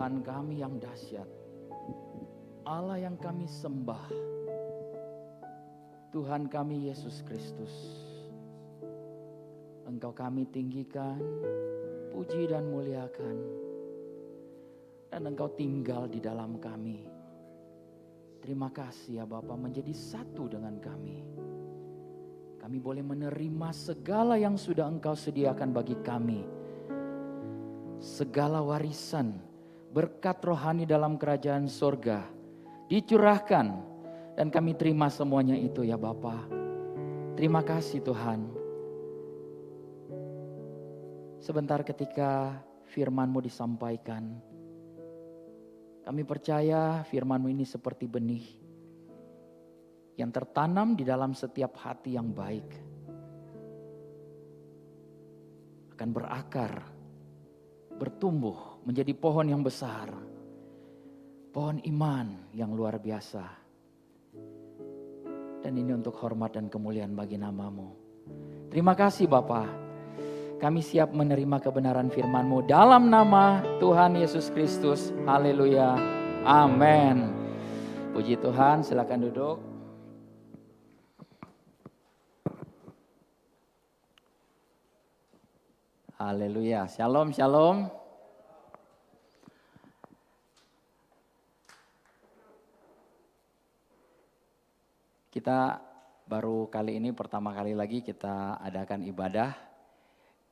Tuhan kami yang dahsyat, Allah yang kami sembah, Tuhan kami Yesus Kristus. Engkau kami tinggikan, puji dan muliakan, dan Engkau tinggal di dalam kami. Terima kasih ya Bapa, menjadi satu dengan kami. Kami boleh menerima segala yang sudah Engkau sediakan bagi kami. Segala warisan, berkat rohani dalam kerajaan sorga dicurahkan, dan kami terima semuanya itu ya Bapa. Terima kasih Tuhan. Sebentar ketika firman-Mu disampaikan, kami percaya firman-Mu ini seperti benih yang tertanam di dalam setiap hati yang baik. Akan berakar, bertumbuh menjadi pohon yang besar. Pohon iman yang luar biasa. Dan ini untuk hormat dan kemuliaan bagi nama-Mu. Terima kasih Bapa. Kami siap menerima kebenaran firman-Mu dalam nama Tuhan Yesus Kristus. Haleluya. Amin. Puji Tuhan, silakan duduk. Haleluya. Shalom, shalom. Kita baru kali ini pertama kali lagi kita adakan ibadah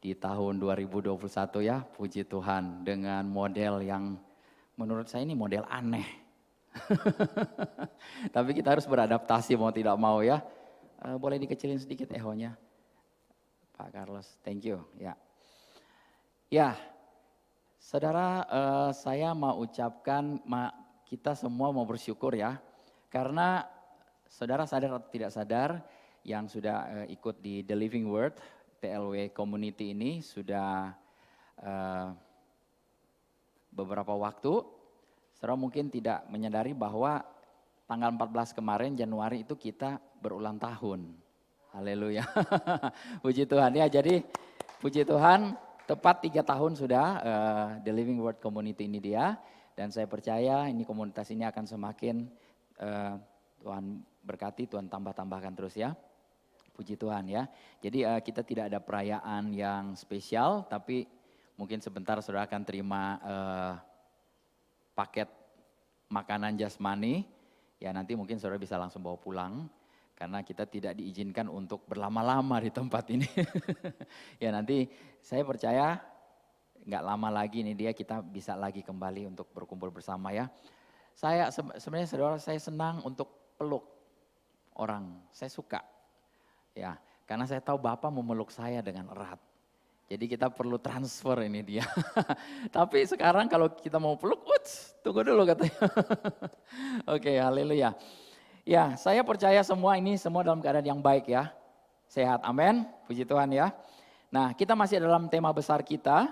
di tahun 2021 ya, puji Tuhan, dengan model yang menurut saya ini model aneh. Tapi kita harus beradaptasi mau tidak mau ya. Boleh dikecilin sedikit ehonya, Pak Carlos, thank you ya. Ya, saudara, saya mau ucapkan kita semua mau bersyukur ya, karena saudara sadar atau tidak sadar yang sudah ikut di The Living Word TLW Community ini sudah beberapa waktu, saudara mungkin tidak menyadari bahwa tanggal 14 kemarin Januari itu kita berulang tahun. Haleluya. Puji Tuhan ya, jadi puji Tuhan tepat 3 tahun sudah The Living Word Community ini dia. Dan saya percaya ini komunitas ini akan semakin Tuhan berkati, Tuhan tambah-tambahkan terus ya. Puji Tuhan ya. Jadi kita tidak ada perayaan yang spesial, tapi mungkin sebentar saudara akan terima paket makanan jasmani. Ya nanti mungkin saudara bisa langsung bawa pulang, karena kita tidak diizinkan untuk berlama-lama di tempat ini. Ya nanti saya percaya nggak lama lagi nih dia kita bisa lagi kembali untuk berkumpul bersama ya. Saya sebenarnya saudara, saya senang untuk peluk orang, saya suka. Ya, karena saya tahu Bapak memeluk saya dengan erat. Jadi kita perlu transfer ini dia. Tapi sekarang kalau kita mau peluk, tunggu dulu katanya. Oke, haleluya. Ya, saya percaya semua ini semua dalam keadaan yang baik ya. Sehat, amin. Puji Tuhan ya. Nah, kita masih dalam tema besar kita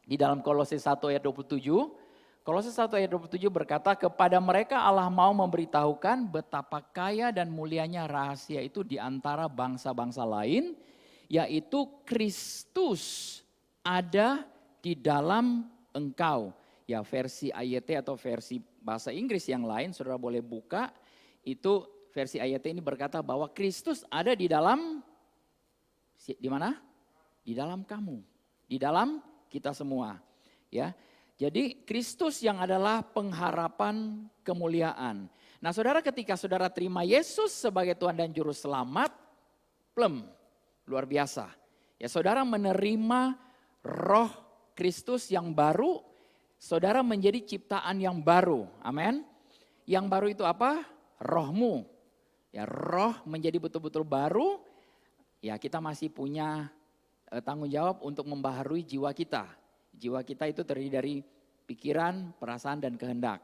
di dalam Kolose 1 ayat 27. Kolose 1 ayat 27 berkata, kepada mereka Allah mau memberitahukan betapa kaya dan mulianya rahasia itu di antara bangsa-bangsa lain, yaitu Kristus ada di dalam engkau. Ya versi AYT atau versi bahasa Inggris yang lain, saudara boleh buka, itu versi AYT ini berkata bahwa Kristus ada di dalam, di mana? Di dalam kamu, di dalam kita semua. Ya. Jadi Kristus yang adalah pengharapan kemuliaan. Nah saudara, ketika saudara terima Yesus sebagai Tuhan dan Juru Selamat, luar biasa. Ya saudara menerima roh Kristus yang baru, saudara menjadi ciptaan yang baru. Amin. Yang baru itu apa? Rohmu. Ya roh menjadi betul-betul baru, ya kita masih punya tanggung jawab untuk membaharui jiwa kita. Jiwa kita itu terdiri dari pikiran, perasaan, dan kehendak.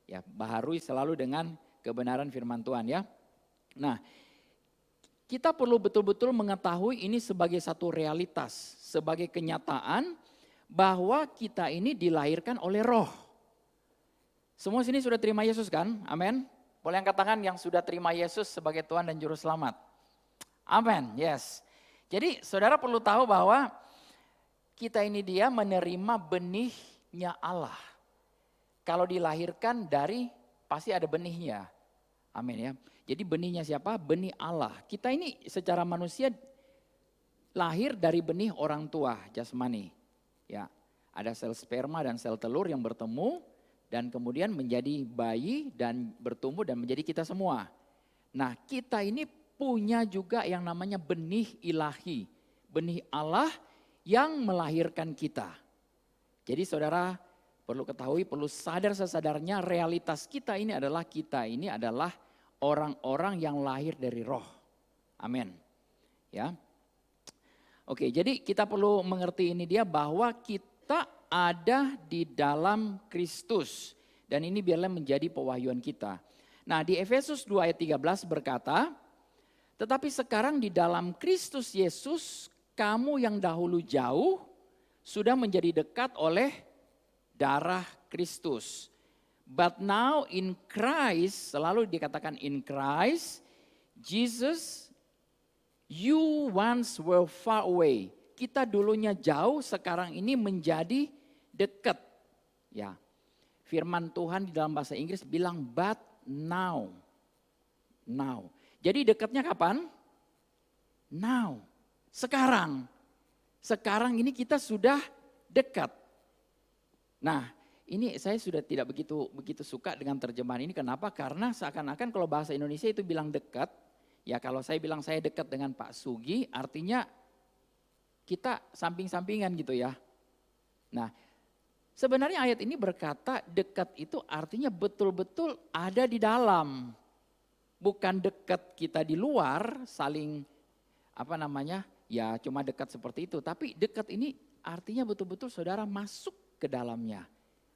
Ya, baharui selalu dengan kebenaran firman Tuhan ya. Nah, kita perlu betul-betul mengetahui ini sebagai satu realitas, sebagai kenyataan bahwa kita ini dilahirkan oleh roh. Semua sini sudah terima Yesus kan? Amin. Boleh angkat tangan yang sudah terima Yesus sebagai Tuhan dan Juru Selamat. Amin, yes. Jadi saudara perlu tahu bahwa kita ini dia menerima benihnya Allah. kalau dilahirkan dari pasti ada benihnya. Amin ya. Jadi benihnya siapa? Benih Allah. Kita ini secara manusia lahir dari benih orang tua jasmani. Ya, ada sel sperma dan sel telur yang bertemu dan kemudian menjadi bayi dan bertumbuh dan menjadi kita semua. Nah, kita ini punya juga yang namanya benih ilahi. Benih Allah yang melahirkan kita. Jadi saudara perlu ketahui, perlu sadar sesadarnya realitas kita ini adalah orang-orang yang lahir dari roh. Amin. Ya. Oke, jadi kita perlu mengerti ini dia bahwa kita ada di dalam Kristus. Dan ini biarlah menjadi pewahyuan kita. Nah, di Efesus 2 ayat 13 berkata, tetapi sekarang di dalam Kristus Yesus, kamu yang dahulu jauh sudah menjadi dekat oleh darah Kristus. But now in Christ, selalu dikatakan in Christ, Jesus, you once were far away. Kita dulunya jauh, sekarang ini menjadi dekat. Ya, firman Tuhan di dalam bahasa Inggris bilang but now. Now. Jadi dekatnya kapan? Now. Sekarang. Sekarang ini kita sudah dekat. Nah, ini saya sudah tidak begitu suka dengan terjemahan ini. Kenapa? Karena seakan-akan kalau bahasa Indonesia itu bilang dekat. Ya kalau saya bilang saya dekat dengan Pak Sugi, artinya kita samping-sampingan gitu ya. Nah, sebenarnya ayat ini berkata dekat itu artinya betul-betul ada di dalam. Bukan dekat kita di luar, saling ya cuma dekat seperti itu. Tapi dekat ini artinya betul-betul saudara masuk ke dalamnya.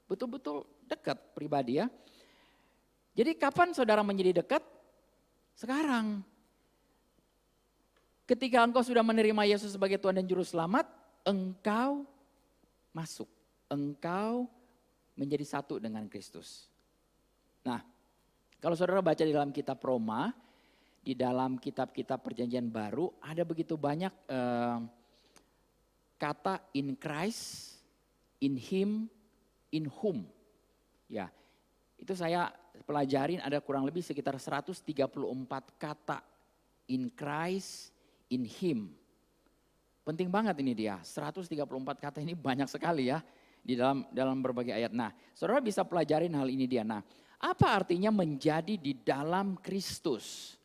Betul-betul dekat pribadi ya. Jadi kapan saudara menjadi dekat? Sekarang. Ketika engkau sudah menerima Yesus sebagai Tuhan dan Juru Selamat, engkau masuk. Engkau menjadi satu dengan Kristus. Nah, kalau saudara baca di dalam kitab Roma, di dalam kitab-kitab perjanjian baru, ada begitu banyak kata in Christ, in him, in whom. Ya, itu saya pelajarin ada kurang lebih sekitar 134 kata in Christ, in him. Penting banget ini dia, 134 kata ini banyak sekali ya di dalam berbagai ayat. Nah, saudara bisa pelajarin hal ini dia. Nah, apa artinya menjadi di dalam Kristus?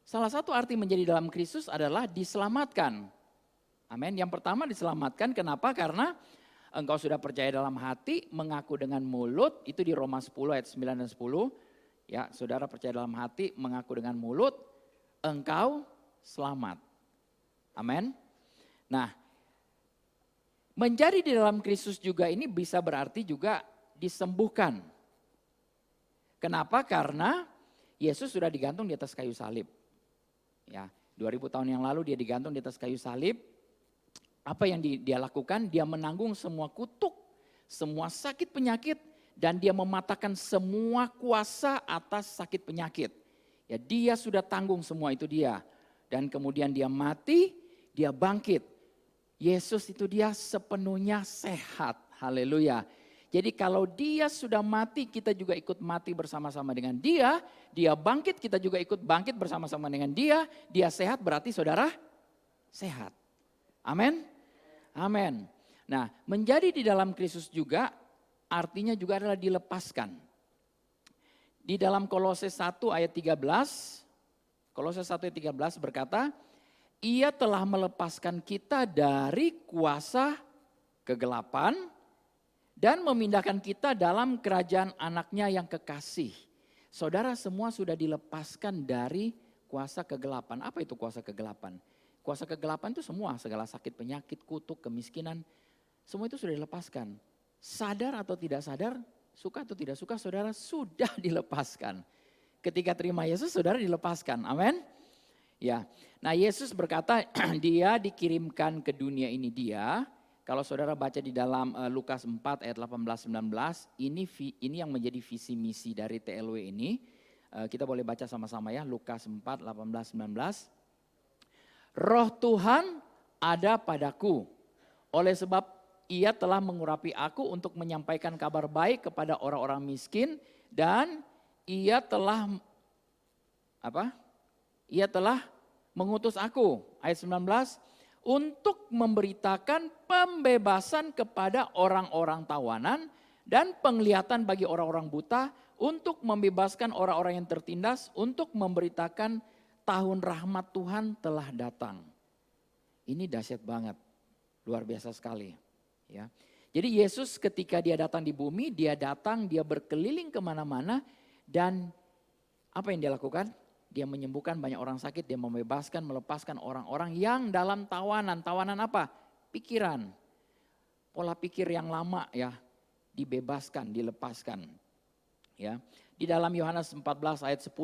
Salah satu arti menjadi dalam Kristus adalah diselamatkan. Amin. Yang pertama diselamatkan, kenapa? Karena engkau sudah percaya dalam hati, mengaku dengan mulut, itu di Roma 10 ayat 9 dan 10. Ya, saudara percaya dalam hati, mengaku dengan mulut, engkau selamat. Amin. Nah, menjadi di dalam Kristus juga ini bisa berarti juga disembuhkan. Kenapa? Karena Yesus sudah digantung di atas kayu salib. Ya, 2000 tahun yang lalu dia digantung di atas kayu salib. Apa yang dia lakukan? Dia menanggung semua kutuk, semua sakit penyakit, dan dia mematahkan semua kuasa atas sakit penyakit. Ya, dia sudah tanggung semua itu dia. Dan kemudian dia mati, dia bangkit. Yesus itu dia sepenuhnya sehat. Haleluya. Jadi kalau dia sudah mati, kita juga ikut mati bersama-sama dengan dia. Dia bangkit, kita juga ikut bangkit bersama-sama dengan dia. Dia sehat berarti saudara sehat. Amin. Amin. Nah, menjadi di dalam Kristus juga artinya juga adalah dilepaskan. Di dalam Kolose 1 ayat 13, Kolose 1 ayat 13 berkata, ia telah melepaskan kita dari kuasa kegelapan dan memindahkan kita dalam kerajaan anaknya yang kekasih. Saudara semua sudah dilepaskan dari kuasa kegelapan. Apa itu kuasa kegelapan? Kuasa kegelapan itu semua, segala sakit penyakit, kutuk, kemiskinan. Semua itu sudah dilepaskan. Sadar atau tidak sadar, suka atau tidak suka, saudara sudah dilepaskan. Ketika terima Yesus, saudara dilepaskan. Amin. Ya, nah Yesus berkata dia dikirimkan ke dunia ini dia. Kalau saudara baca di dalam Lukas 4 ayat 18-19, ini yang menjadi visi misi dari TLW ini. Kita boleh baca sama-sama ya, Lukas 4, 18-19. Roh Tuhan ada padaku, oleh sebab ia telah mengurapi aku untuk menyampaikan kabar baik kepada orang-orang miskin dan ia telah Ia telah mengutus aku, ayat 19, untuk memberitakan pembebasan kepada orang-orang tawanan dan penglihatan bagi orang-orang buta, untuk membebaskan orang-orang yang tertindas, untuk memberitakan tahun rahmat Tuhan telah datang. Ini dahsyat banget, luar biasa sekali. Ya. Jadi Yesus ketika dia datang di bumi, dia berkeliling kemana-mana dan apa yang dia lakukan? Dia menyembuhkan banyak orang sakit, dia membebaskan, melepaskan orang-orang yang dalam tawanan. Tawanan apa? Pikiran. Pola pikir yang lama ya, dibebaskan, dilepaskan. Ya. Di dalam Yohanes 14 ayat 10,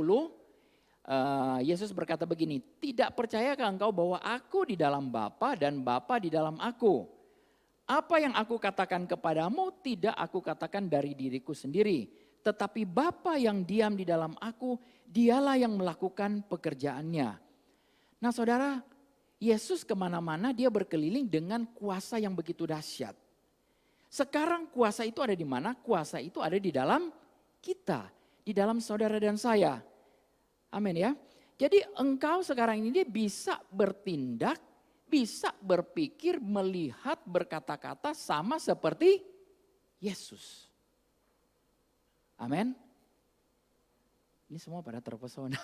Yesus berkata begini, tidak percayakah engkau bahwa aku di dalam Bapa dan Bapa di dalam aku? Apa yang aku katakan kepadamu tidak aku katakan dari diriku sendiri. Tetapi Bapa yang diam di dalam aku, dialah yang melakukan pekerjaannya. Nah saudara, Yesus kemana-mana dia berkeliling dengan kuasa yang begitu dahsyat. Sekarang kuasa itu ada di mana? Kuasa itu ada di dalam kita, di dalam saudara dan saya. Amin ya. Jadi engkau sekarang ini bisa bertindak, bisa berpikir, melihat, berkata-kata sama seperti Yesus. Amin. Ini semua pada terpesona.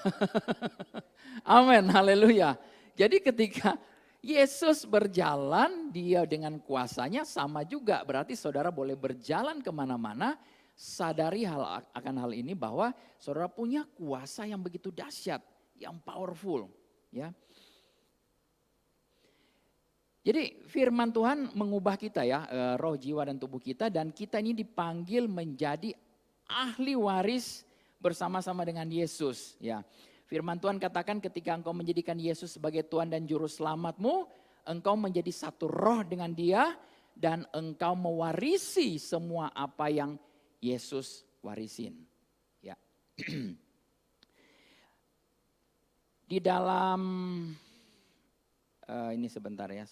Amin, haleluya. Jadi ketika Yesus berjalan, dia dengan kuasanya sama juga. Berarti saudara boleh berjalan kemana-mana, sadari akan hal ini bahwa saudara punya kuasa yang begitu dahsyat, yang powerful. Ya. Jadi firman Tuhan mengubah kita ya, roh, jiwa dan tubuh kita, dan kita ini dipanggil menjadi ahli waris bersama-sama dengan Yesus. Ya, firman Tuhan katakan ketika engkau menjadikan Yesus sebagai Tuhan dan Juru Selamatmu, engkau menjadi satu roh dengan Dia dan engkau mewarisi semua apa yang Yesus warisin. Ya, di dalam ini sebentar ya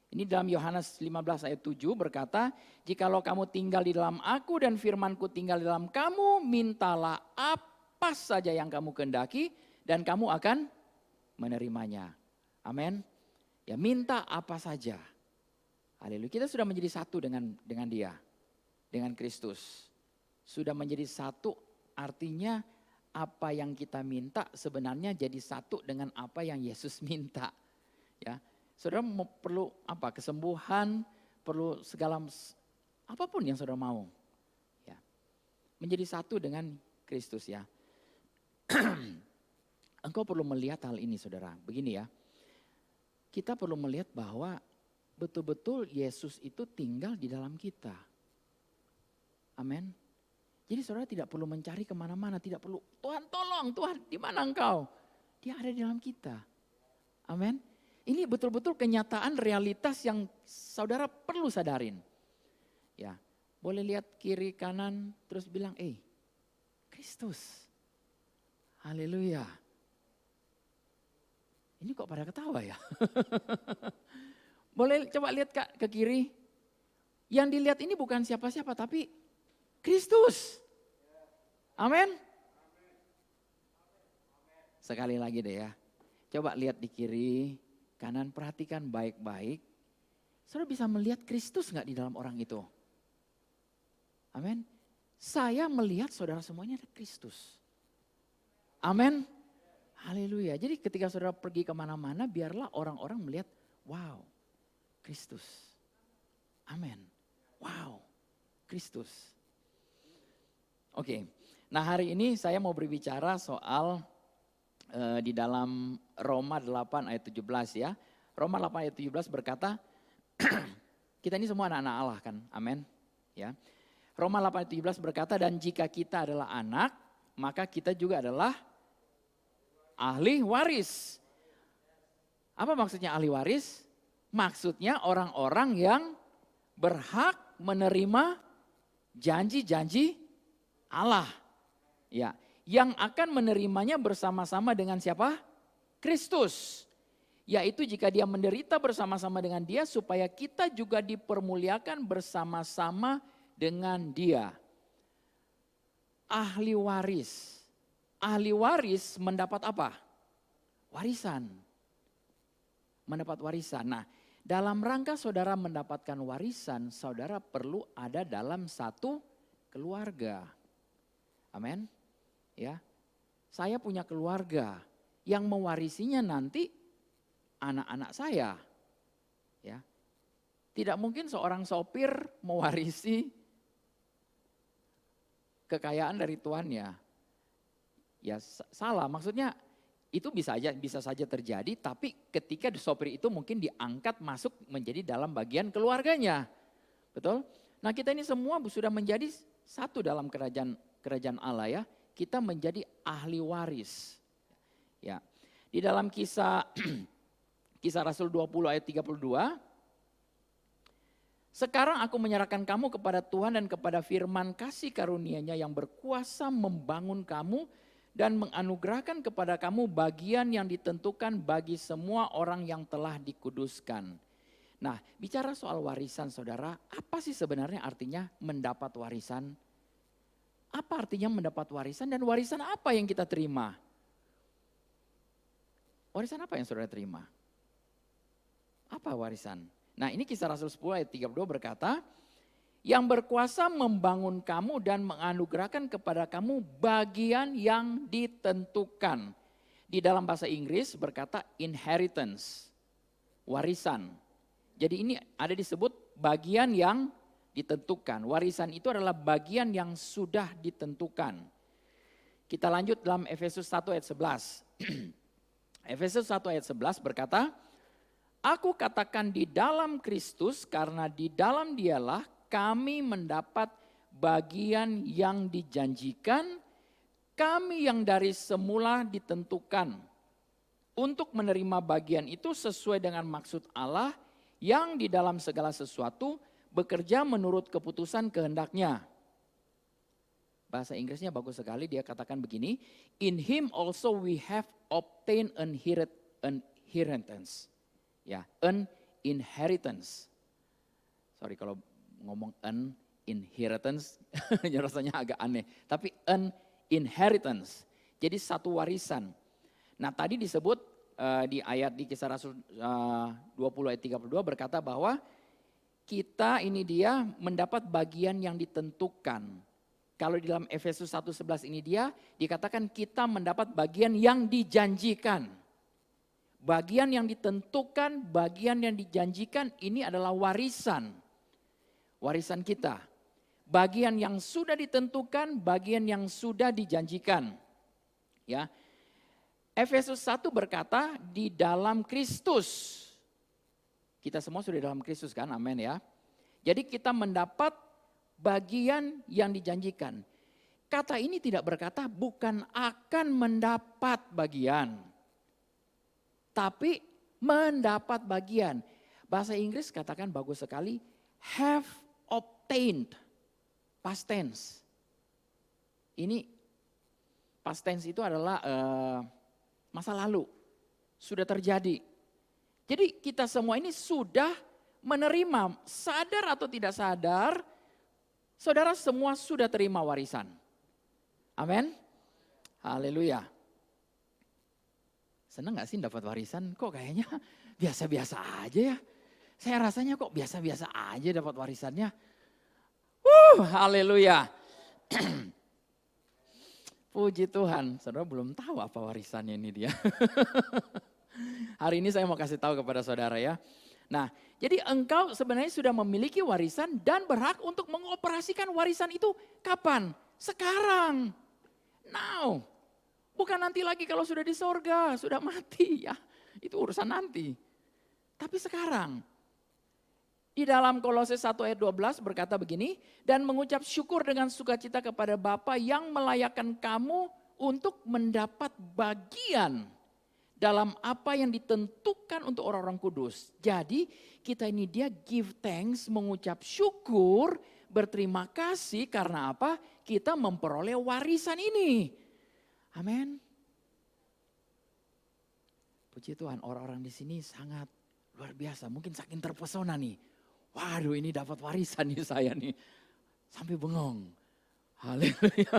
ini dalam Yohanes 15 ayat 7 berkata, jikalau kamu tinggal di dalam aku dan firmanku tinggal di dalam kamu, mintalah apa saja yang kamu kehendaki dan kamu akan menerimanya. Amin. Ya, minta apa saja. Haleluya. Kita sudah menjadi satu dengan Dia, dengan Kristus. Sudah menjadi satu artinya apa yang kita minta sebenarnya jadi satu dengan apa yang Yesus minta. Ya, saudara perlu apa? Kesembuhan, perlu segala apapun yang saudara mau. Ya, menjadi satu dengan Kristus ya. Engkau perlu melihat hal ini saudara. Begini ya, kita perlu melihat bahwa betul-betul Yesus itu tinggal di dalam kita. Amin. Jadi saudara tidak perlu mencari kemana-mana, tidak perlu, Tuhan tolong, Tuhan di mana engkau? Dia ada di dalam kita. Amin. Ini betul-betul kenyataan realitas yang saudara perlu sadarin. Ya, boleh lihat kiri kanan terus bilang, Kristus. Haleluya. Ini kok pada ketawa ya? Boleh coba lihat ke kiri. Yang dilihat ini bukan siapa-siapa tapi Kristus. Amin. Sekali lagi deh ya. Coba lihat di kiri, kanan, perhatikan baik-baik. Saudara bisa melihat Kristus gak di dalam orang itu? Amin. Saya melihat saudara semuanya ada Kristus. Amin. Haleluya. Jadi ketika saudara pergi kemana-mana, biarlah orang-orang melihat, wow, Kristus. Amin. Wow, Kristus. Oke, nah hari ini saya mau berbicara soal di dalam Roma 8 ayat 17 ya. Roma 8 ayat 17 berkata, kita ini semua anak-anak Allah kan, amin. Ya. Roma 8 ayat 17 berkata, dan jika kita adalah anak, maka kita juga adalah ahli waris. Apa maksudnya ahli waris? Maksudnya orang-orang yang berhak menerima janji-janji Allah, ya, yang akan menerimanya bersama-sama dengan siapa? Kristus. Yaitu jika dia menderita bersama-sama dengan dia supaya kita juga dipermuliakan bersama-sama dengan dia. Ahli waris. Ahli waris mendapat apa? Warisan. Mendapat warisan. Nah, dalam rangka saudara mendapatkan warisan, saudara perlu ada dalam satu keluarga. Amin. Ya. Saya punya keluarga yang mewarisinya nanti anak-anak saya. Ya. Tidak mungkin seorang sopir mewarisi kekayaan dari tuannya. Ya salah, maksudnya itu bisa saja terjadi, tapi ketika sopir itu mungkin diangkat masuk menjadi dalam bagian keluarganya. Betul? Nah, kita ini semua sudah menjadi satu dalam kerajaan Allah ya. Kita menjadi ahli waris. Ya. Di dalam kisah Rasul 20 ayat 32. Sekarang aku menyerahkan kamu kepada Tuhan dan kepada firman kasih karunia-Nya yang berkuasa membangun kamu dan menganugerahkan kepada kamu bagian yang ditentukan bagi semua orang yang telah dikuduskan. Nah, bicara soal warisan saudara, apa sih sebenarnya artinya mendapat warisan? Apa artinya mendapat warisan dan warisan apa yang kita terima? Warisan apa yang saudara terima? Apa warisan? Nah, ini kisah Rasul 10 ayat 32 berkata, yang berkuasa membangun kamu dan menganugerahkan kepada kamu bagian yang ditentukan. Di dalam bahasa Inggris berkata inheritance, warisan. Jadi ini ada disebut bagian yang ditentukan. Warisan itu adalah bagian yang sudah ditentukan. Kita lanjut dalam Efesus 1 ayat 11. Efesus 1 ayat 11 berkata, aku katakan di dalam Kristus karena di dalam Dialah kami mendapat bagian yang dijanjikan, kami yang dari semula ditentukan untuk menerima bagian itu sesuai dengan maksud Allah yang di dalam segala sesuatu bekerja menurut keputusan kehendak-Nya. Bahasa Inggrisnya bagus sekali, dia katakan begini, in him also we have obtained an inheritance. Ya, an inheritance. Sorry kalau ngomong an inheritance, rasanya agak aneh. Tapi an inheritance, jadi satu warisan. Nah tadi disebut di ayat di kisah Rasul 20 ayat 32 berkata bahwa kita ini dia mendapat bagian yang ditentukan. Kalau di dalam Efesus 1:11 ini dia dikatakan kita mendapat bagian yang dijanjikan. Bagian yang ditentukan, bagian yang dijanjikan ini adalah warisan. Warisan kita. Bagian yang sudah ditentukan, bagian yang sudah dijanjikan. Ya. Efesus 1 berkata di dalam Kristus. Kita semua sudah dalam Kristus kan, amin ya. Jadi kita mendapat bagian yang dijanjikan. Kata ini tidak berkata bukan akan mendapat bagian. Tapi mendapat bagian. Bahasa Inggris katakan bagus sekali, have obtained. Past tense. Ini past tense itu adalah masa lalu. Sudah terjadi. Jadi kita semua ini sudah menerima, sadar atau tidak sadar, saudara semua sudah terima warisan. Amin. Haleluya. Senang gak sih dapat warisan? Kok kayaknya biasa-biasa aja ya. Saya rasanya kok biasa-biasa aja dapat warisannya. Haleluya. Puji Tuhan. Saudara belum tahu apa warisannya ini dia. Hari ini saya mau kasih tahu kepada saudara ya. Nah, jadi engkau sebenarnya sudah memiliki warisan dan berhak untuk mengoperasikan warisan itu kapan? Sekarang. Now. Bukan nanti lagi kalau sudah di sorga, sudah mati ya. Itu urusan nanti. Tapi sekarang. Di dalam Kolose 1 ayat 12 berkata begini. Dan mengucap syukur dengan sukacita kepada Bapa yang melayakkan kamu untuk mendapat bagian dalam apa yang ditentukan untuk orang-orang kudus. Jadi kita ini dia give thanks, mengucap syukur, berterima kasih karena apa? Kita memperoleh warisan ini. Amin. Puji Tuhan, orang-orang di sini sangat luar biasa. Mungkin saking terpesona nih. Waduh, ini dapat warisan nih saya nih. Sampai bengong. Haleluya.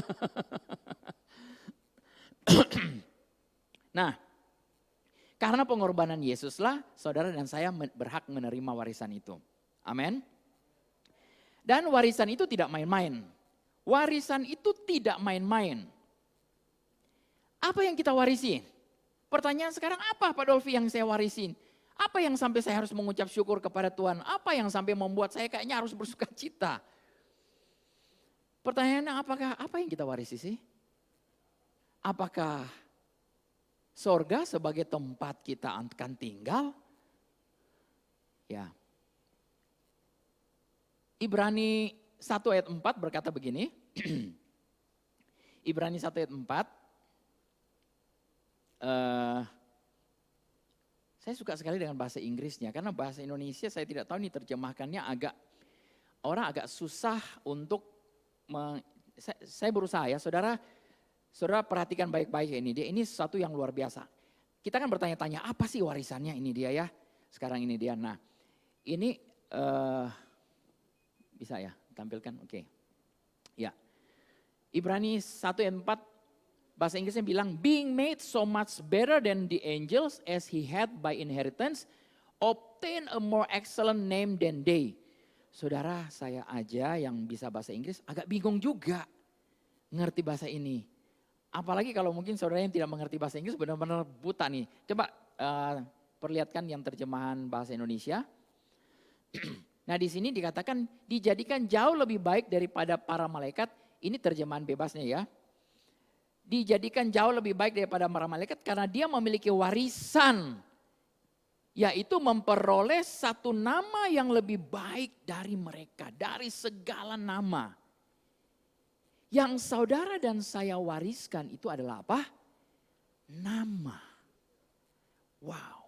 Nah, karena pengorbanan Yesuslah saudara dan saya berhak menerima warisan itu. Amin. Dan warisan itu tidak main-main. Warisan itu tidak main-main. Apa yang kita warisi? Pertanyaan sekarang, apa Pak Dolfi yang saya warisin? Apa yang sampai saya harus mengucap syukur kepada Tuhan? Apa yang sampai membuat saya kayaknya harus bersuka cita? Pertanyaannya, apa yang kita warisi sih? Apakah sorga sebagai tempat kita akan tinggal? Ya. Ibrani 1 ayat 4 berkata begini. Ibrani 1 ayat 4. Saya suka sekali dengan bahasa Inggrisnya, karena bahasa Indonesia saya tidak tahu nih terjemahkannya orang agak susah untuk, saya berusaha ya, saudara perhatikan baik-baik ini, ini sesuatu yang luar biasa. Kita kan bertanya-tanya apa sih warisannya, ini dia ya, sekarang ini dia. Nah ini bisa ya tampilkan, oke. Ya, Ibrani 1 ayat 4. Bahasa Inggrisnya bilang, being made so much better than the angels as he had by inheritance, obtain a more excellent name than they. Saudara, saya aja yang bisa bahasa Inggris agak bingung juga ngerti bahasa ini. Apalagi kalau mungkin saudara yang tidak mengerti bahasa Inggris benar-benar buta nih. Coba perlihatkan yang terjemahan bahasa Indonesia. Nah di sini dikatakan dijadikan jauh lebih baik daripada para malaikat. Ini terjemahan bebasnya ya. Dijadikan jauh lebih baik daripada para malaikat karena dia memiliki warisan. Yaitu memperoleh satu nama yang lebih baik dari mereka. Dari segala nama. Yang saudara dan saya wariskan itu adalah apa? Nama. Wow.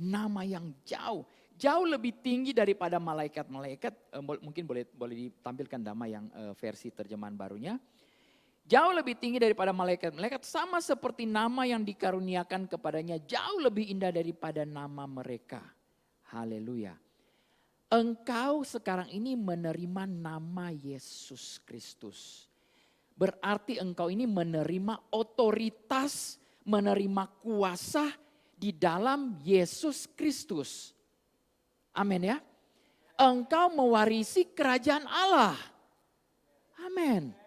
Nama yang jauh lebih tinggi daripada malaikat-malaikat. Mungkin boleh ditampilkan nama yang versi terjemahan barunya. Jauh lebih tinggi daripada malaikat-malaikat, sama seperti nama yang dikaruniakan kepadanya jauh lebih indah daripada nama mereka. Haleluya. Engkau sekarang ini menerima nama Yesus Kristus. Berarti engkau ini menerima otoritas, menerima kuasa di dalam Yesus Kristus. Amin ya. Engkau mewarisi kerajaan Allah. Amin.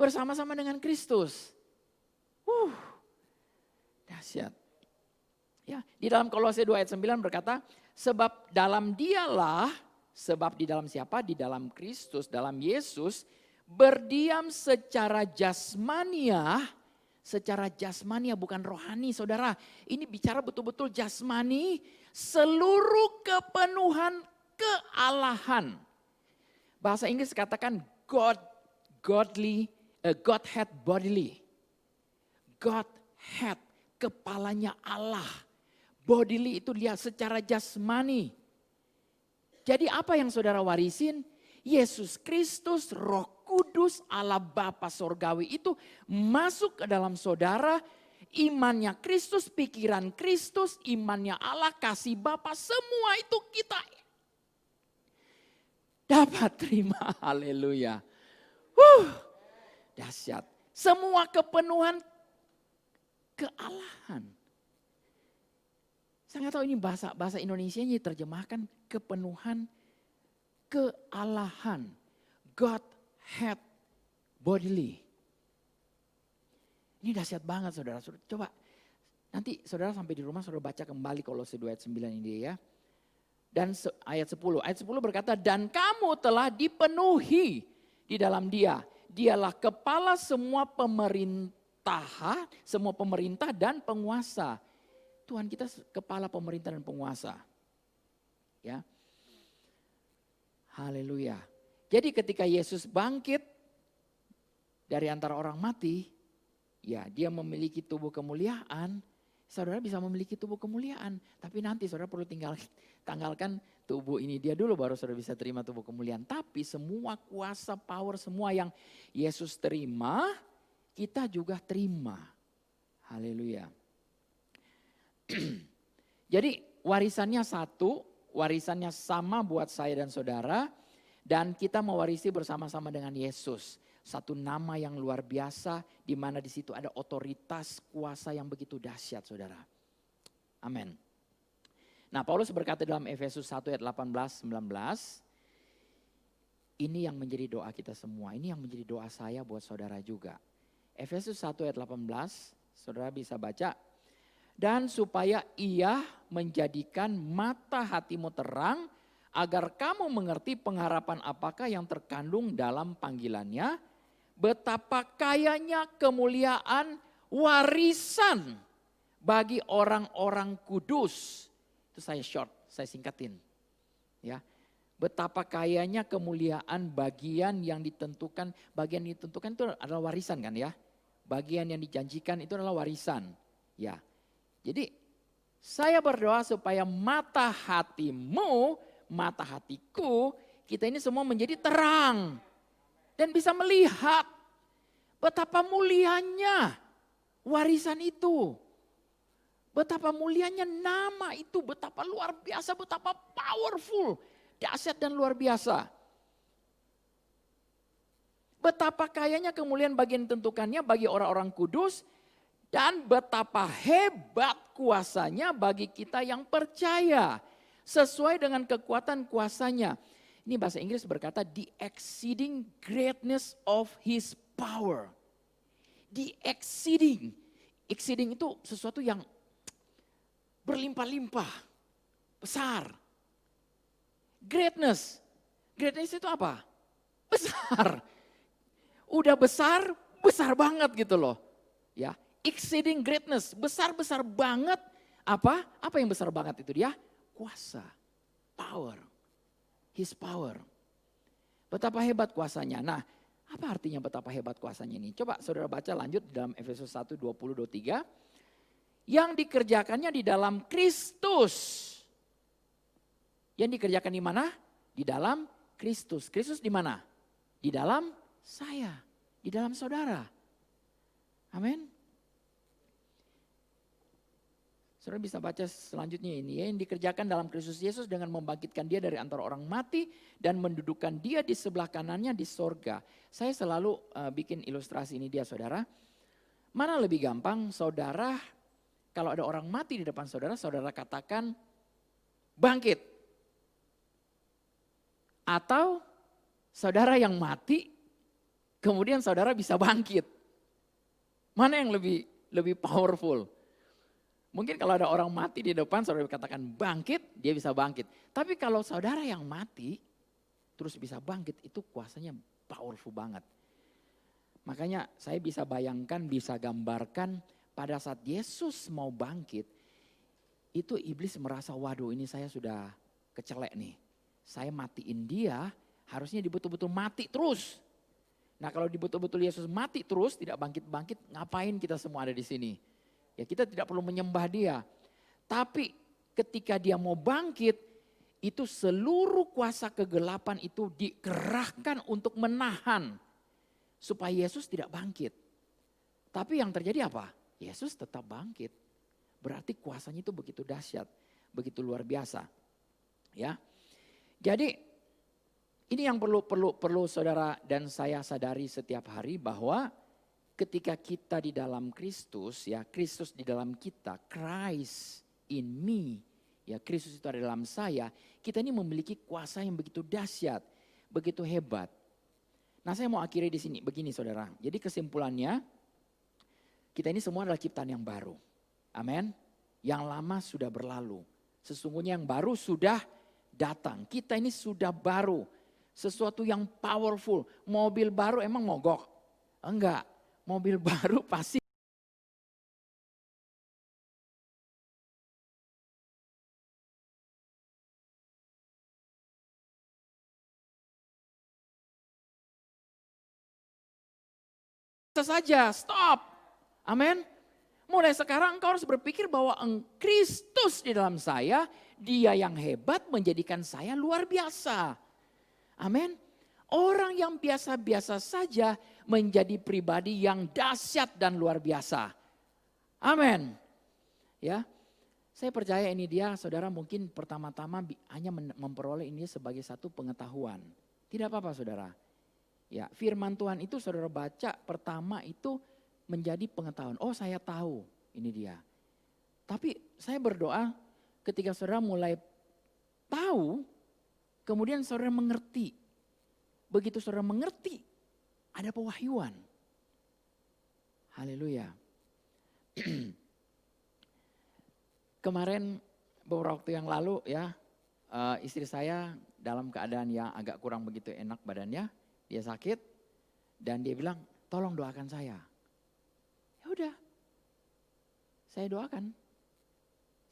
Bersama-sama dengan Kristus. Dahsyat. Ya, di dalam Kolose 2 ayat 9 berkata, sebab di dalam siapa? Di dalam Kristus, dalam Yesus, berdiam secara jasmania bukan rohani saudara. Ini bicara betul-betul jasmani, seluruh kepenuhan kealahan. Bahasa Inggris katakan Godhead bodily. Godhead, kepalanya Allah. Bodily itu dia secara jasmani. Jadi apa yang saudara warisin? Yesus Kristus, Roh Kudus, Allah Bapa Sorgawi itu masuk ke dalam saudara. Imannya Kristus, pikiran Kristus, imannya Allah, kasih Bapa, semua itu kita dapat terima. Haleluya. Dahsyat. Semua kepenuhan kealahan. Saya nggak tahu ini bahasa Indonesianya terjemahkan kepenuhan kealahan. Godhead bodily. Ini dahsyat banget saudara. Coba nanti saudara sampai di rumah saudara baca kembali Kolose 2 ayat 9 ini ya. Dan ayat 10. Ayat 10 berkata, dan kamu telah dipenuhi di dalam dia. Dialah kepala semua pemerintah dan penguasa. Tuhan kita kepala pemerintah dan penguasa. Ya. Haleluya. Jadi ketika Yesus bangkit dari antara orang mati, ya dia memiliki tubuh kemuliaan. Saudara bisa memiliki tubuh kemuliaan, tapi nanti saudara perlu tanggalkan tubuh ini dia dulu baru saudara bisa terima tubuh kemuliaan. Tapi semua kuasa, power, semua yang Yesus terima, kita juga terima. Haleluya. Jadi warisannya satu, warisannya sama buat saya dan saudara. Dan kita mewarisi bersama-sama dengan Yesus. Satu nama yang luar biasa, di mana di situ ada otoritas kuasa yang begitu dahsyat, saudara. Amin. Nah, Paulus berkata dalam Efesus 1 ayat 18-19, ini yang menjadi doa kita semua, ini yang menjadi doa saya buat saudara juga. Efesus 1 ayat 18, saudara bisa baca. Dan supaya ia menjadikan mata hatimu terang, agar kamu mengerti pengharapan apakah yang terkandung dalam panggilannya, betapa kayanya kemuliaan warisan bagi orang-orang kudus. Itu saya singkatin. Ya. Betapa kayanya kemuliaan bagian yang ditentukan itu adalah warisan kan ya. Bagian yang dijanjikan itu adalah warisan. Ya. Jadi saya berdoa supaya mata hatimu, mata hatiku, kita ini semua menjadi terang. Dan bisa melihat betapa mulianya warisan itu. Betapa mulianya nama itu, betapa luar biasa, betapa powerful, dahsyat dan luar biasa. Betapa kayanya kemuliaan bagian tentukannya bagi orang-orang kudus, dan betapa hebat kuasanya bagi kita yang percaya. Sesuai dengan kekuatan kuasanya. Ini bahasa Inggris berkata the exceeding greatness of his power. The exceeding. Exceeding itu sesuatu yang berlimpah-limpah, besar. Greatness. Greatness itu apa? Besar. Udah besar, besar banget gitu loh. Ya, exceeding greatness, besar-besar banget. Apa? Apa yang besar banget itu dia? Kuasa, power, his power. Betapa hebat kuasanya. Nah, apa artinya betapa hebat kuasanya ini? Coba saudara baca lanjut dalam Efesus 1, 20-23. Yang dikerjakannya di dalam Kristus. Yang dikerjakan di mana? Di dalam Kristus. Kristus di mana? Di dalam saya, di dalam saudara. Amin. Saudara bisa baca selanjutnya ini, yang dikerjakan dalam Kristus Yesus dengan membangkitkan dia dari antara orang mati dan mendudukkan dia di sebelah kanannya di sorga. Saya selalu bikin ilustrasi ini dia saudara. Mana lebih gampang saudara, kalau ada orang mati di depan saudara, saudara katakan bangkit. Atau saudara yang mati, kemudian saudara bisa bangkit. Mana yang lebih powerful? Mungkin kalau ada orang mati di depan, saudara katakan bangkit, dia bisa bangkit. Tapi kalau saudara yang mati, terus bisa bangkit, itu kuasanya powerful banget. Makanya saya bisa bayangkan, bisa gambarkan pada saat Yesus mau bangkit, itu iblis merasa, waduh ini saya sudah kecelek nih. Saya matiin dia, harusnya betul-betul mati terus. Nah kalau betul-betul Yesus mati terus, tidak bangkit-bangkit, ngapain kita semua ada di sini? Ya kita tidak perlu menyembah dia. Tapi ketika dia mau bangkit, itu seluruh kuasa kegelapan itu dikerahkan untuk menahan. Supaya Yesus tidak bangkit. Tapi yang terjadi apa? Yesus tetap bangkit. Berarti kuasanya itu begitu dahsyat, begitu luar biasa. Ya. Jadi ini yang perlu saudara dan saya sadari setiap hari bahwa ketika kita di dalam Kristus, ya Kristus di dalam kita, Christ in me, ya Kristus itu ada dalam saya, kita ini memiliki kuasa yang begitu dahsyat, begitu hebat. Nah saya mau akhiri di sini, begini saudara. Jadi kesimpulannya, kita ini semua adalah ciptaan yang baru. Amin. Yang lama sudah berlalu. Sesungguhnya yang baru sudah datang. Kita ini sudah baru. Sesuatu yang powerful. Mobil baru emang mogok? Enggak. Mobil baru pasti saja, stop. Amin. Mulai sekarang engkau harus berpikir bahwa Kristus di dalam saya, dia yang hebat menjadikan saya luar biasa. Amin. Orang yang biasa-biasa saja menjadi pribadi yang dahsyat dan luar biasa. Amin. Ya. Saya percaya ini dia, saudara mungkin pertama-tama hanya memperoleh ini sebagai satu pengetahuan. Tidak apa-apa saudara. Ya, firman Tuhan itu saudara baca pertama itu menjadi pengetahuan. Oh saya tahu, ini dia. Tapi saya berdoa ketika saudara mulai tahu, kemudian saudara mengerti. Begitu saudara mengerti, ada pewahyuan. Haleluya. Kemarin beberapa waktu yang lalu ya, istri saya dalam keadaan yang agak kurang begitu enak badannya, dia sakit dan dia bilang, tolong doakan saya. Ya udah, saya doakan.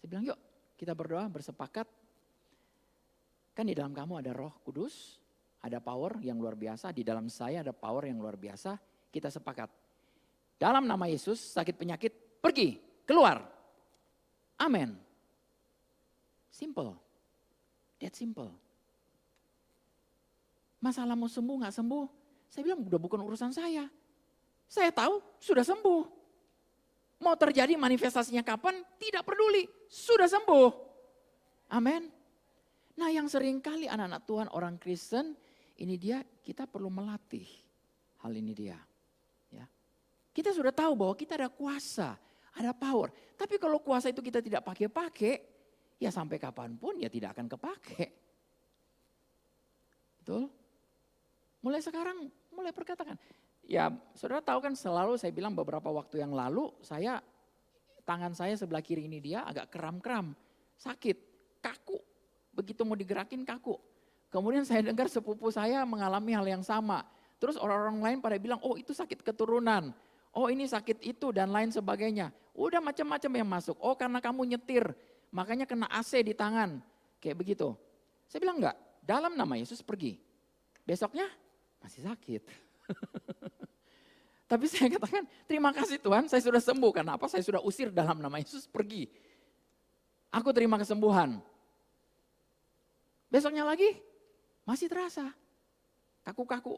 Saya bilang yuk kita berdoa bersepakat. Kan di dalam kamu ada Roh Kudus, ada power yang luar biasa, di dalam saya ada power yang luar biasa. Kita sepakat. Dalam nama Yesus sakit penyakit pergi, keluar. Amin. Simple. That simple. Masalah mau sembuh gak sembuh, saya bilang udah bukan urusan saya. Saya tahu sudah sembuh. Mau terjadi manifestasinya kapan, tidak peduli. Sudah sembuh. Amin. Nah yang seringkali anak-anak Tuhan, orang Kristen, ini dia kita perlu melatih hal ini dia. Ya. Kita sudah tahu bahwa kita ada kuasa. Ada power. Tapi kalau kuasa itu kita tidak pakai-pakai, ya sampai kapanpun ya tidak akan kepake. Betul? Mulai sekarang, mulai perkatakan. Ya saudara tahu kan selalu saya bilang beberapa waktu yang lalu, tangan saya sebelah kiri ini dia agak kram-kram, sakit, kaku. Begitu mau digerakin kaku. Kemudian saya dengar sepupu saya mengalami hal yang sama. Terus orang-orang lain pada bilang, oh itu sakit keturunan. Oh ini sakit itu dan lain sebagainya. Udah macam-macam yang masuk. Oh karena kamu nyetir, makanya kena AC di tangan. Kayak begitu. Saya bilang enggak, dalam nama Yesus pergi. Besoknya masih sakit. Tapi saya katakan, terima kasih Tuhan saya sudah sembuh. Karena apa? Saya sudah usir dalam nama Yesus pergi. Aku terima kesembuhan. Besoknya lagi masih terasa. Kaku-kaku.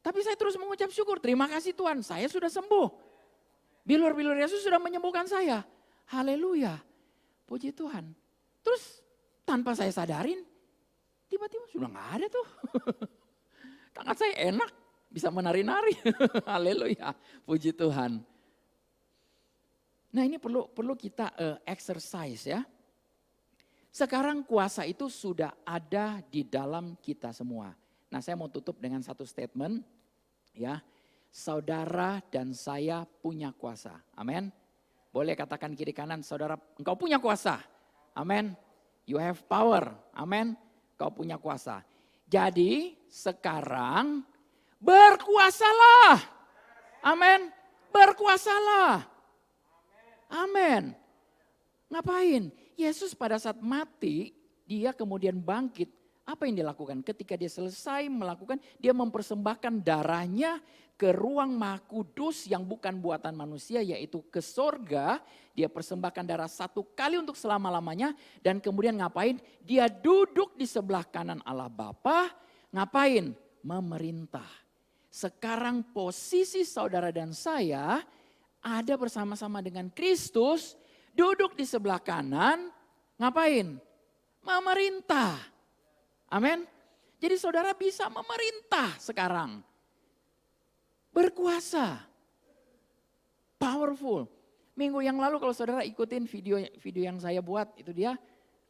Tapi saya terus mengucap syukur, terima kasih Tuhan, saya sudah sembuh. Bilur-bilur Yesus sudah menyembuhkan saya. Haleluya, puji Tuhan. Terus tanpa saya sadarin, tiba-tiba sudah gak ada tuh. Tangan saya enak, bisa menari-nari. Haleluya, puji Tuhan. Nah ini perlu kita exercise ya. Sekarang kuasa itu sudah ada di dalam kita semua. Nah saya mau tutup dengan satu statement ya. Saudara dan saya punya kuasa. Amin. Boleh katakan kiri kanan, saudara engkau punya kuasa. Amin. You have power. Amin. Kau punya kuasa. Jadi sekarang berkuasalah. Amin. Berkuasalah. Amin. Ngapain? Yesus pada saat mati, dia kemudian bangkit. Apa yang dilakukan? Ketika dia selesai melakukan, dia mempersembahkan darahnya ke ruang Maha Kudus yang bukan buatan manusia, yaitu ke sorga. Dia persembahkan darah satu kali untuk selama-lamanya. Dan kemudian ngapain? Dia duduk di sebelah kanan Allah Bapa. Ngapain? Memerintah. Sekarang posisi saudara dan saya ada bersama-sama dengan Kristus. Duduk di sebelah kanan. Ngapain? Memerintah. Amin. Jadi saudara bisa memerintah sekarang. Berkuasa. Powerful. Minggu yang lalu kalau saudara ikutin video yang saya buat, itu dia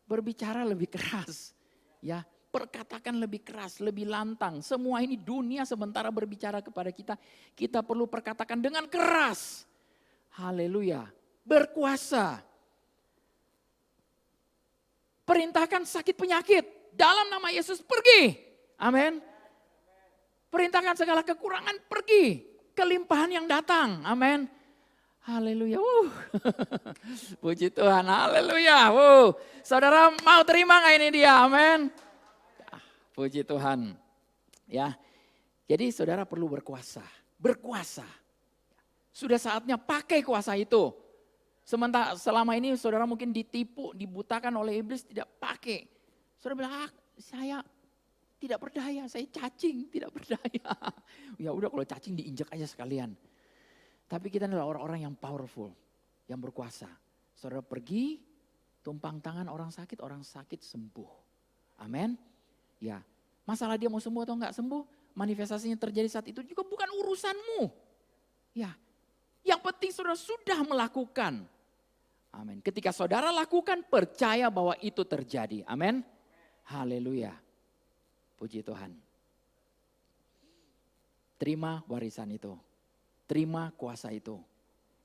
berbicara lebih keras. Ya, perkatakan lebih keras, lebih lantang. Semua ini dunia sementara berbicara kepada kita, kita perlu perkatakan dengan keras. Haleluya. Berkuasa. Perintahkan sakit penyakit. Dalam nama Yesus pergi. Amin. Perintahkan segala kekurangan pergi. Kelimpahan yang datang. Amin. Haleluya. Puji Tuhan. Haleluya. Saudara mau terima gak ini dia? Amin. Puji Tuhan. Ya. Jadi saudara perlu berkuasa. Berkuasa. Sudah saatnya pakai kuasa itu. Sementara selama ini saudara mungkin ditipu, dibutakan oleh iblis, tidak pakai. Saudara bilang, saya tidak berdaya, saya cacing, tidak berdaya. Ya udah kalau cacing diinjak aja sekalian. Tapi kita adalah orang-orang yang powerful, yang berkuasa. Saudara pergi, tumpang tangan orang sakit sembuh. Amin. Ya, masalah dia mau sembuh atau enggak sembuh, manifestasinya terjadi saat itu juga bukan urusanmu. Ya, yang penting saudara sudah melakukan. Amin. Ketika saudara lakukan, percaya bahwa itu terjadi. Amin. Haleluya. Puji Tuhan. Terima warisan itu. Terima kuasa itu.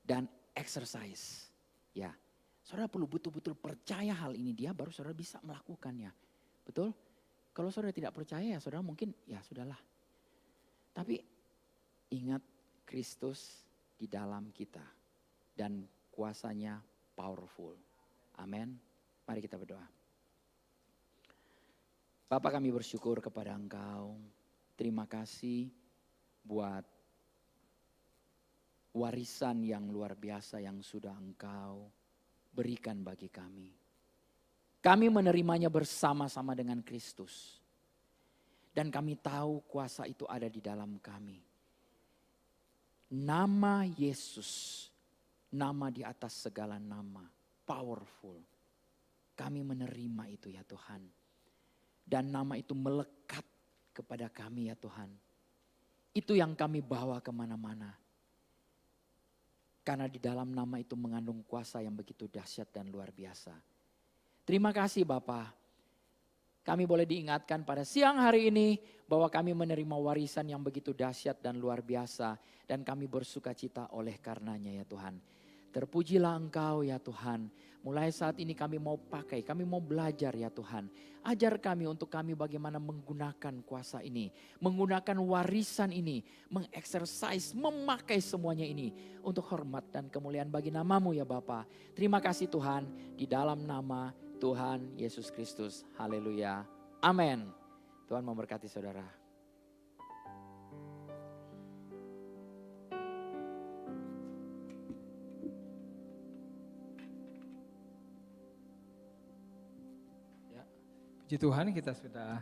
Dan exercise. Ya, saudara perlu betul-betul percaya hal ini dia, baru saudara bisa melakukannya. Betul? Kalau saudara tidak percaya ya saudara mungkin ya sudahlah. Tapi ingat Kristus di dalam kita. Dan kuasanya powerful. Amin. Mari kita berdoa. Bapa, kami bersyukur kepada Engkau. Terima kasih buat warisan yang luar biasa yang sudah Engkau berikan bagi kami. Kami menerimanya bersama-sama dengan Kristus. Dan kami tahu kuasa itu ada di dalam kami. Nama Yesus, nama di atas segala nama, powerful. Kami menerima itu ya Tuhan. Dan nama itu melekat kepada kami ya Tuhan. Itu yang kami bawa kemana-mana. Karena di dalam nama itu mengandung kuasa yang begitu dahsyat dan luar biasa. Terima kasih Bapa. Kami boleh diingatkan pada siang hari ini bahwa kami menerima warisan yang begitu dahsyat dan luar biasa. Dan kami bersuka cita oleh karenanya ya Tuhan. Terpujilah Engkau ya Tuhan. Mulai saat ini kami mau pakai, kami mau belajar ya Tuhan. Ajar kami untuk kami bagaimana menggunakan kuasa ini. Menggunakan warisan ini. Mengeksersis, memakai semuanya ini. Untuk hormat dan kemuliaan bagi namamu ya Bapa. Terima kasih Tuhan. Di dalam nama Tuhan Yesus Kristus. Haleluya. Amin. Tuhan memberkati saudara. Puji Tuhan, kita sudah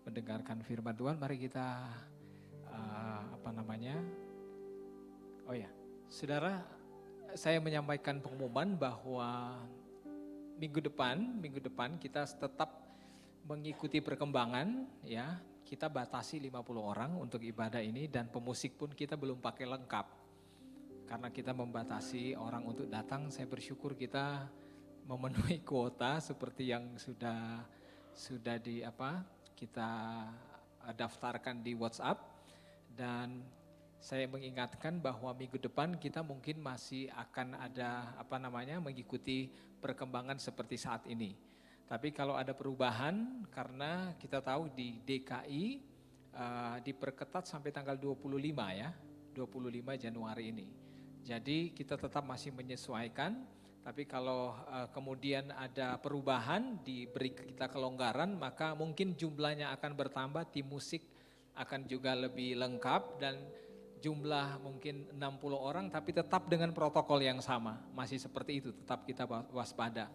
mendengarkan firman Tuhan. Mari kita saudara, saya menyampaikan pengumuman bahwa minggu depan kita tetap mengikuti perkembangan ya. Kita batasi 50 orang untuk ibadah ini dan pemusik pun kita belum pakai lengkap. Karena kita membatasi orang untuk datang, saya bersyukur kita memenuhi kuota seperti yang sudah kita daftarkan di WhatsApp. Dan saya mengingatkan bahwa minggu depan kita mungkin masih akan ada mengikuti perkembangan seperti saat ini. Tapi kalau ada perubahan, karena kita tahu di DKI diperketat sampai tanggal 25 ya, 25 Januari ini. Jadi kita tetap masih menyesuaikan. Tapi kalau kemudian ada perubahan, diberi kita kelonggaran, maka mungkin jumlahnya akan bertambah, tim musik akan juga lebih lengkap dan jumlah mungkin 60 orang tapi tetap dengan protokol yang sama. Masih seperti itu, tetap kita waspada.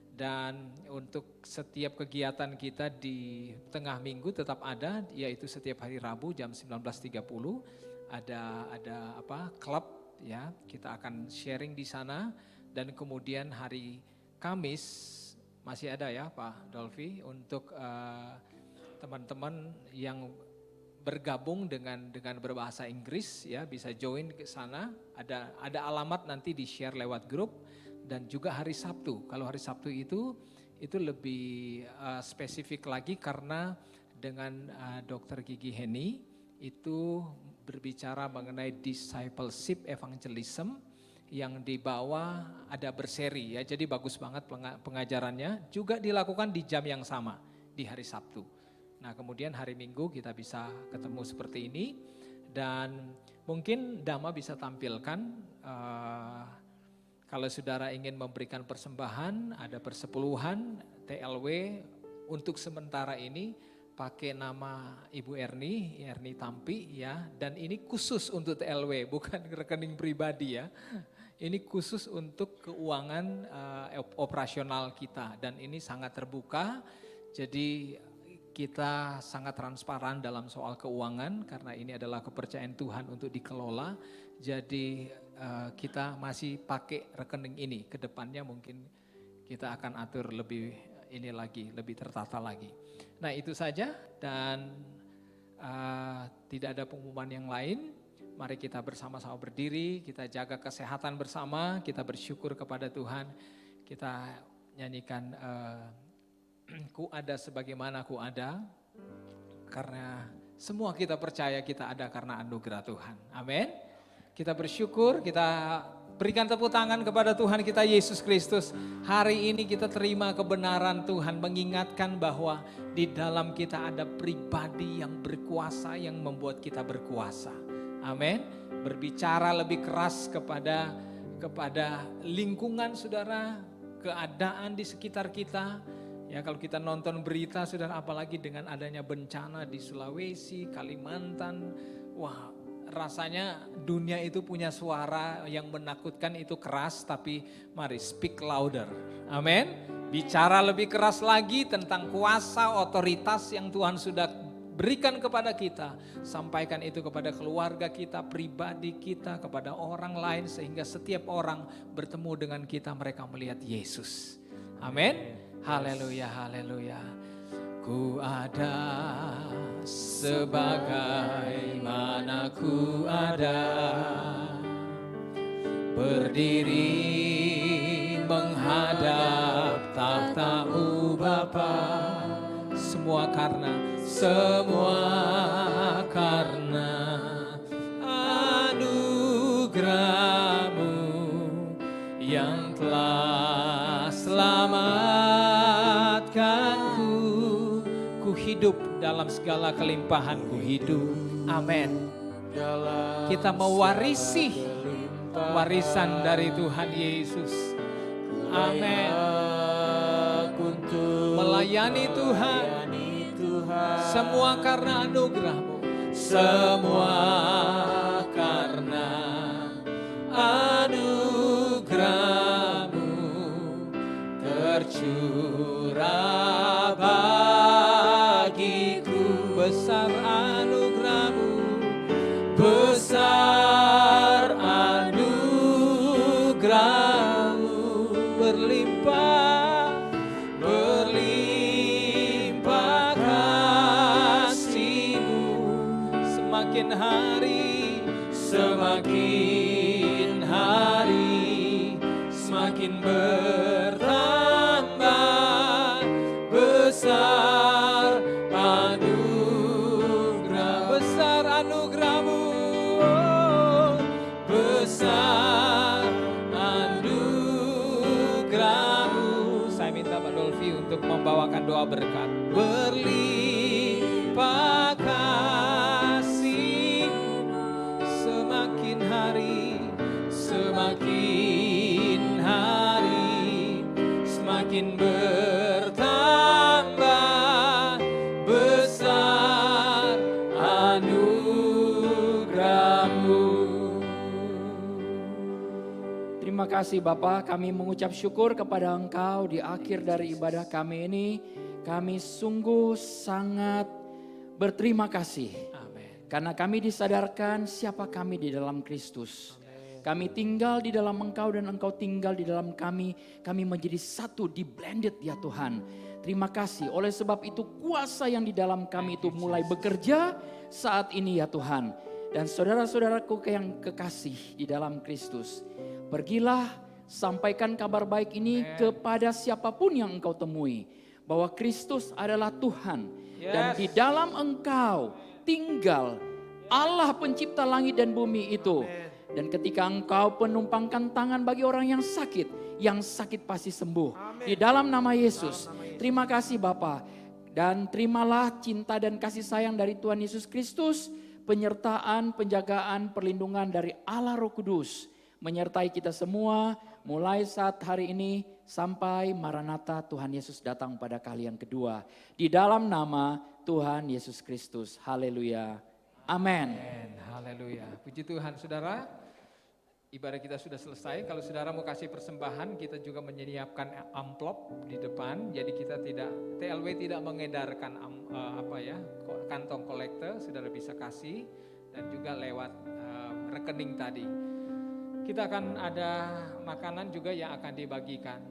Dan untuk setiap kegiatan kita di tengah minggu tetap ada, yaitu setiap hari Rabu jam 19.30 ada klub ya, kita akan sharing di sana. Dan kemudian hari Kamis masih ada ya Pak Dolfi untuk teman-teman yang bergabung dengan berbahasa Inggris ya, bisa join ke sana. Ada alamat nanti di share lewat grup. Dan juga hari Sabtu. Kalau hari Sabtu itu lebih spesifik lagi karena dengan Dr. Gigi Heni itu berbicara mengenai discipleship evangelism. Yang dibawa ada berseri ya, jadi bagus banget pengajarannya, juga dilakukan di jam yang sama di hari Sabtu. Nah kemudian hari Minggu kita bisa ketemu seperti ini dan mungkin Dama bisa tampilkan kalau saudara ingin memberikan persembahan, ada persepuluhan TLW untuk sementara ini pakai nama Ibu Erni Tampi ya, dan ini khusus untuk TLW bukan rekening pribadi ya. Ini khusus untuk keuangan operasional kita dan ini sangat terbuka. Jadi kita sangat transparan dalam soal keuangan karena ini adalah kepercayaan Tuhan untuk dikelola. Jadi kita masih pakai rekening ini. Ke depannya mungkin kita akan atur lebih ini lagi, lebih tertata lagi. Nah itu saja dan tidak ada pengumuman yang lain. Mari kita bersama-sama berdiri, kita jaga kesehatan bersama, kita bersyukur kepada Tuhan. Kita nyanyikan ku ada sebagaimana ku ada, karena semua kita percaya kita ada karena anugerah Tuhan. Amin. Kita bersyukur, kita berikan tepuk tangan kepada Tuhan kita Yesus Kristus. Hari ini kita terima kebenaran Tuhan, mengingatkan bahwa di dalam kita ada pribadi yang berkuasa, yang membuat kita berkuasa. Amin. Berbicara lebih keras kepada lingkungan saudara, keadaan di sekitar kita. Ya kalau kita nonton berita saudara, apalagi dengan adanya bencana di Sulawesi, Kalimantan, wah rasanya dunia itu punya suara yang menakutkan, itu keras, tapi mari speak louder. Amin. Bicara lebih keras lagi tentang kuasa, otoritas yang Tuhan sudah berikan kepada kita. Sampaikan itu kepada keluarga kita, pribadi kita, kepada orang lain, sehingga setiap orang bertemu dengan kita, mereka melihat Yesus. Amin. Haleluya, haleluya. Ku ada sebagaimana ku ada, berdiri menghadap tahta-Mu Bapa. Semua karena anugerah-Mu yang telah selamatkanku. Ku hidup dalam segala kelimpahan-Ku hidup. Amin. Kita mewarisi warisan dari Tuhan Yesus. Amin. Melayani Tuhan. Semua karena anugerah-Mu. Semua karena anugerah-Mu tercurah bagiku. Besar anugerah-Mu, besar anugerah-Mu, berlimpah, berlimpah kasih-Mu. Semakin hari, semakin hari, semakin bertambah besar anugerah, besar anugerah-Mu, oh, besar anugerah-Mu. Saya minta Pak Dolfi untuk membawakan doa berkat. Berlimpah kasih, semakin hari, semakin hari, semakin bertambah besar anugerah-Mu. Terima kasih Bapak, kami mengucap syukur kepada Engkau di akhir dari ibadah kami ini. Kami sungguh sangat berterima kasih. Amin. Karena kami disadarkan siapa kami di dalam Kristus. Kami tinggal di dalam Engkau dan Engkau tinggal di dalam kami. Kami menjadi satu, di blended ya Tuhan. Terima kasih, oleh sebab itu kuasa yang di dalam kami itu mulai bekerja saat ini ya Tuhan. Dan saudara-saudaraku yang kekasih di dalam Kristus, pergilah sampaikan kabar baik ini kepada siapapun yang engkau temui. Bahwa Kristus adalah Tuhan. Dan di dalam engkau tinggal Allah pencipta langit dan bumi itu. Dan ketika engkau penumpangkan tangan bagi orang yang sakit pasti sembuh. Di dalam nama Yesus. Terima kasih Bapa. Dan terimalah cinta dan kasih sayang dari Tuhan Yesus Kristus. Penyertaan, penjagaan, perlindungan dari Allah Roh Kudus. Menyertai kita semua mulai saat hari ini sampai Maranatha Tuhan Yesus datang pada kali yang kedua. Di dalam nama Tuhan Yesus Kristus. Haleluya. Amin. Haleluya. Puji Tuhan saudara. ibadah kita sudah selesai. Kalau saudara mau kasih persembahan, kita juga menyiapkan amplop di depan. Jadi kita tidak, TLW tidak mengedarkan kantong kolektor, saudara bisa kasih dan juga lewat rekening tadi. Kita akan ada makanan juga yang akan dibagikan.